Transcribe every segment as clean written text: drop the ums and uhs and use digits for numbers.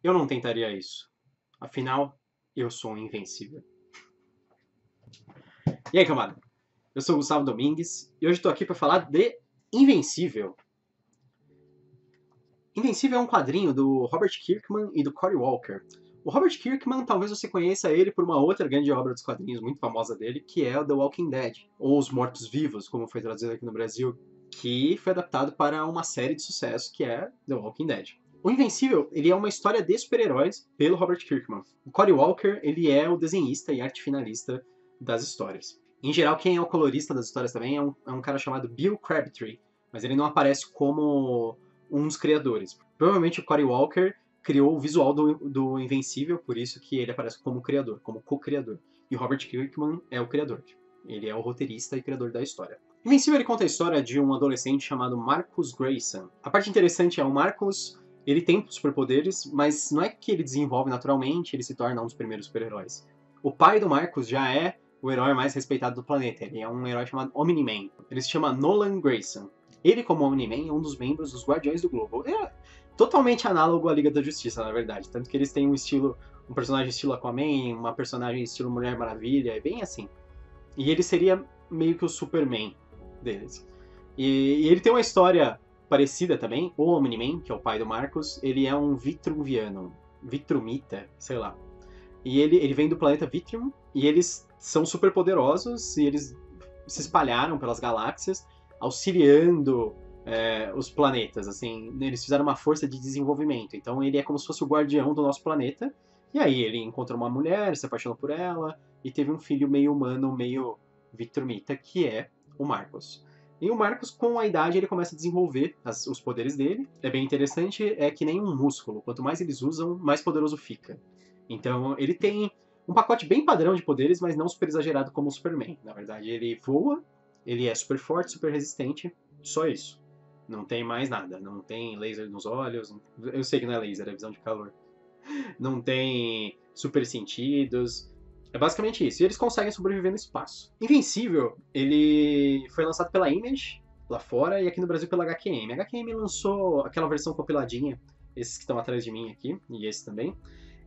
eu não tentaria isso. Afinal, eu sou um invencível. E aí, camada? Eu sou o Gustavo Domingues e hoje estou aqui para falar de Invencível. Invencível é um quadrinho do Robert Kirkman e do Cory Walker. O Robert Kirkman, talvez você conheça ele por uma outra grande obra dos quadrinhos muito famosa dele, que é The Walking Dead, ou Os Mortos-Vivos, como foi traduzido aqui no Brasil, que foi adaptado para uma série de sucesso que é The Walking Dead. O Invencível, ele é uma história de super-heróis pelo Robert Kirkman. O Cory Walker, ele é o desenhista e arte finalista das histórias. Em geral, quem é o colorista das histórias também é um cara chamado Bill Crabtree, mas ele não aparece como um dos criadores. Provavelmente o Cory Walker criou o visual do Invencível, por isso que ele aparece como criador, como co-criador. E o Robert Kirkman é o criador. Ele é o roteirista e criador da história. Invencível, ele conta a história de um adolescente chamado Marcus Grayson. A parte interessante é o Marcus, ele tem superpoderes, mas não é que ele desenvolve naturalmente, ele se torna um dos primeiros super-heróis. O pai do Marcus já é o herói mais respeitado do planeta. Ele é um herói chamado Omni-Man. Ele se chama Nolan Grayson. Ele, como Omni-Man, é um dos membros dos Guardiões do Globo. É totalmente análogo à Liga da Justiça, na verdade. Tanto que eles têm um personagem estilo Aquaman, uma personagem estilo Mulher Maravilha, é bem assim. E ele seria meio que o Superman deles. E ele tem uma história parecida também. O Omni-Man, que é o pai do Marcus, ele é um Vitruviano, Vitrumita, sei lá. E ele vem do planeta Vitrium, e eles são super poderosos, e eles se espalharam pelas galáxias, auxiliando os planetas, assim, eles fizeram uma força de desenvolvimento, então ele é como se fosse o guardião do nosso planeta, e aí ele encontrou uma mulher, se apaixonou por ela, e teve um filho meio humano, meio Vitrumita, que é o Marcos. E o Marcos, com a idade, ele começa a desenvolver os poderes dele. É bem interessante, é que nem um músculo. Quanto mais eles usam, mais poderoso fica. Então, ele tem um pacote bem padrão de poderes, mas não super exagerado como o Superman. Na verdade, ele voa, ele é super forte, super resistente, só isso. Não tem mais nada. Não tem laser nos olhos. Eu sei que não é laser, é visão de calor. Não tem super sentidos. É basicamente isso. E eles conseguem sobreviver no espaço. Invencível, ele foi lançado pela Image lá fora e aqui no Brasil pela HQM. A HQM lançou aquela versão compiladinha, esses que estão atrás de mim aqui, e esse também.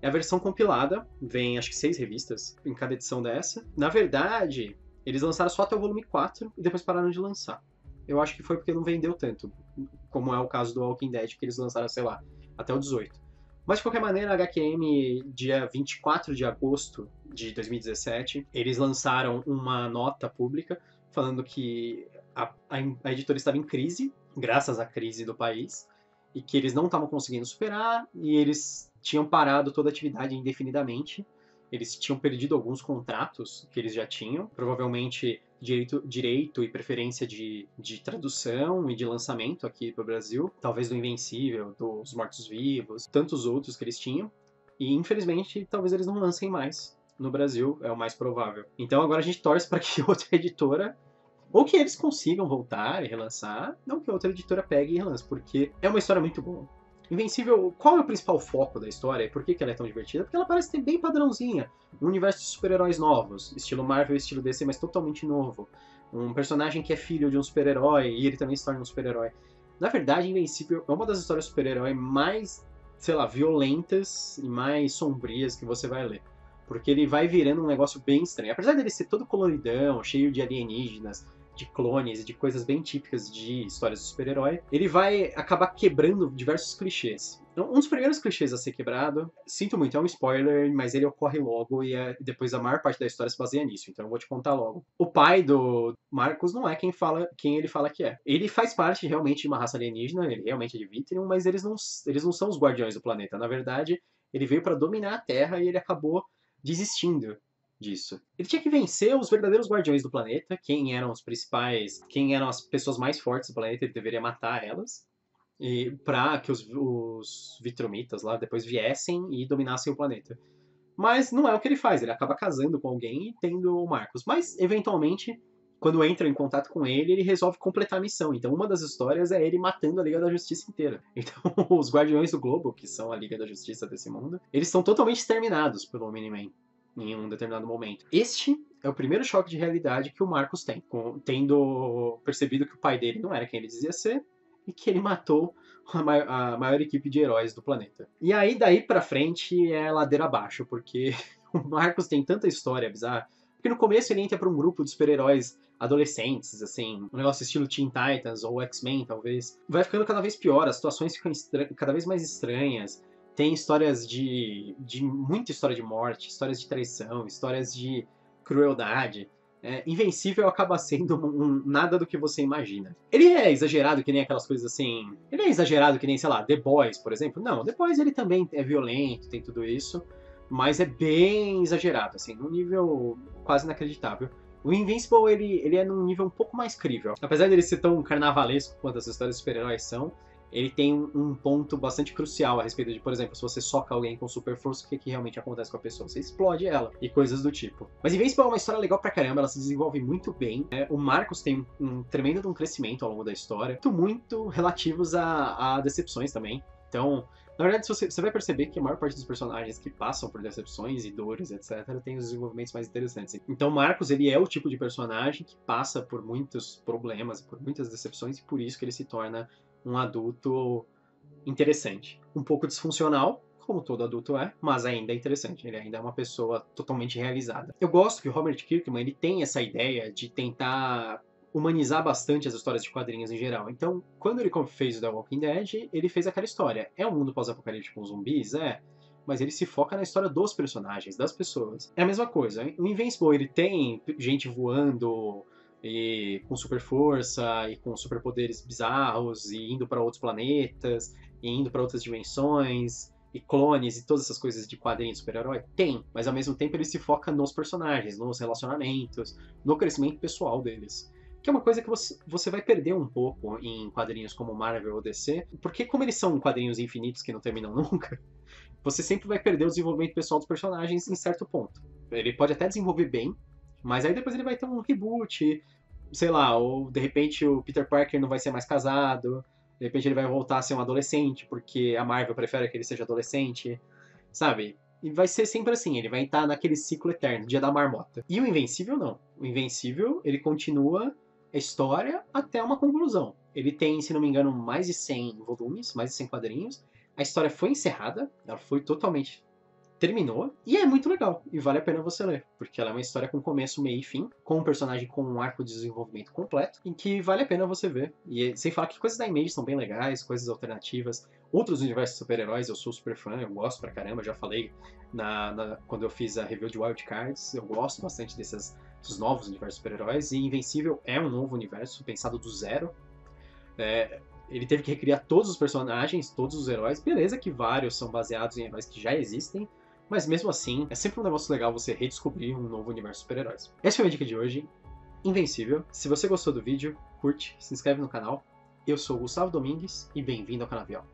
É a versão compilada, vem acho que 6 revistas em cada edição dessa. Na verdade, eles lançaram só até o volume 4 e depois pararam de lançar. Eu acho que foi porque não vendeu tanto, como é o caso do Walking Dead, que eles lançaram, sei lá, até o 18. Mas, de qualquer maneira, a HQM, dia 24 de agosto de 2017, eles lançaram uma nota pública falando que a editora estava em crise, graças à crise do país, e que eles não estavam conseguindo superar, e eles tinham parado toda a atividade indefinidamente. Eles tinham perdido alguns contratos que eles já tinham, provavelmente direito e preferência de tradução e de lançamento aqui para o Brasil, talvez do Invencível, dos Mortos-Vivos, tantos outros que eles tinham. E infelizmente, talvez eles não lancem mais no Brasil, é o mais provável. Então agora a gente torce para que outra editora, ou que eles consigam voltar e relançar, não que outra editora pegue e relance, porque é uma história muito boa. Invencível, qual é o principal foco da história e por que ela é tão divertida? Porque ela parece ter bem padrãozinha. Um universo de super-heróis novos, estilo Marvel e estilo DC, mas totalmente novo. Um personagem que é filho de um super-herói e ele também se torna um super-herói. Na verdade, Invencível é uma das histórias de super-herói mais, sei lá, violentas e mais sombrias que você vai ler. Porque ele vai virando um negócio bem estranho. Apesar dele ser todo coloridão, cheio de alienígenas, de clones e de coisas bem típicas de histórias de super-herói, ele vai acabar quebrando diversos clichês. Um dos primeiros clichês a ser quebrado, sinto muito, é um spoiler, mas ele ocorre logo e depois a maior parte da história se baseia nisso, então eu vou te contar logo. O pai do Marcos não é quem ele fala que é. Ele faz parte realmente de uma raça alienígena, ele realmente é de Vitrium, mas eles não são os guardiões do planeta. Na verdade, ele veio para dominar a Terra e ele acabou desistindo disso. Ele tinha que vencer os verdadeiros guardiões do planeta, quem eram os principais, quem eram as pessoas mais fortes do planeta, ele deveria matar elas, e para que os Vitrumitas lá depois viessem e dominassem o planeta. Mas não é o que ele faz, ele acaba casando com alguém e tendo o Marcos. Mas, eventualmente, quando entra em contato com ele, ele resolve completar a missão. Então, uma das histórias é ele matando a Liga da Justiça inteira. Então, os Guardiões do Globo, que são a Liga da Justiça desse mundo, eles estão totalmente exterminados pelo Omni-Man em um determinado momento. Este é o primeiro choque de realidade que o Marcos tem, tendo percebido que o pai dele não era quem ele dizia ser, e que ele matou a maior equipe de heróis do planeta. E aí, daí pra frente, é ladeira abaixo, porque o Marcos tem tanta história bizarra. Porque no começo ele entra pra um grupo de super-heróis adolescentes, assim, um negócio estilo Teen Titans ou X-Men, talvez. Vai ficando cada vez pior, as situações ficam cada vez mais estranhas. Tem histórias muita história de morte, histórias de traição, histórias de crueldade. Invencível acaba sendo nada do que você imagina. Ele é exagerado que nem aquelas coisas assim. Ele é exagerado que nem, sei lá, The Boys, por exemplo. Não, The Boys ele também é violento, tem tudo isso. Mas é bem exagerado, assim, num nível quase inacreditável. O Invincible, ele é num nível um pouco mais crível. Apesar dele ser tão carnavalesco quanto as histórias de super-heróis são, ele tem um ponto bastante crucial a respeito de, por exemplo, se você soca alguém com super força, o que realmente acontece com a pessoa? Você explode ela e coisas do tipo. Mas Invincible é uma história legal pra caramba, ela se desenvolve muito bem. O Marcos tem um tremendo crescimento ao longo da história, muito relativos a decepções também. Então, na verdade, você vai perceber que a maior parte dos personagens que passam por decepções e dores, etc., tem os desenvolvimentos mais interessantes. Então, Marcos, ele é o tipo de personagem que passa por muitos problemas, por muitas decepções, e por isso que ele se torna um adulto interessante. Um pouco disfuncional, como todo adulto é, mas ainda é interessante. Ele ainda é uma pessoa totalmente realizada. Eu gosto que o Robert Kirkman ele tem essa ideia de tentar humanizar bastante as histórias de quadrinhos em geral. Então, quando ele fez o The Walking Dead, ele fez aquela história. É um mundo pós-apocalíptico com zumbis? É. Mas ele se foca na história dos personagens, das pessoas. É a mesma coisa. O Invincible, ele tem gente voando e com super força e com superpoderes bizarros e indo para outros planetas e indo para outras dimensões e clones e todas essas coisas de quadrinho de super-herói? Tem, mas ao mesmo tempo ele se foca nos personagens, nos relacionamentos, no crescimento pessoal deles. Que é uma coisa que você vai perder um pouco em quadrinhos como Marvel ou DC, porque como eles são quadrinhos infinitos que não terminam nunca, você sempre vai perder o desenvolvimento pessoal dos personagens em certo ponto. Ele pode até desenvolver bem, mas aí depois ele vai ter um reboot, sei lá, ou de repente o Peter Parker não vai ser mais casado, de repente ele vai voltar a ser um adolescente, porque a Marvel prefere que ele seja adolescente, sabe? E vai ser sempre assim, ele vai estar naquele ciclo eterno, dia da marmota. E o Invencível não. O Invencível, ele continua a história até uma conclusão. Ele tem, se não me engano, mais de 100 volumes, mais de 100 quadrinhos. A história foi encerrada, ela foi totalmente terminou, e é muito legal, e vale a pena você ler, porque ela é uma história com começo, meio e fim, com um personagem com um arco de desenvolvimento completo, em que vale a pena você ver. E sem falar que coisas da Image são bem legais, coisas alternativas, outros universos de super-heróis, eu sou super fã, eu gosto pra caramba, já falei quando eu fiz a review de Wild Cards, eu gosto bastante dos novos universos de super-heróis, e Invencível é um novo universo, pensado do zero. Ele teve que recriar todos os personagens, todos os heróis, beleza que vários são baseados em heróis que já existem, mas mesmo assim, é sempre um negócio legal você redescobrir um novo universo de super-heróis. Essa foi a minha dica de hoje, Invencível. Se você gostou do vídeo, curte, se inscreve no canal. Eu sou o Gustavo Domingues e bem-vindo ao Canavial.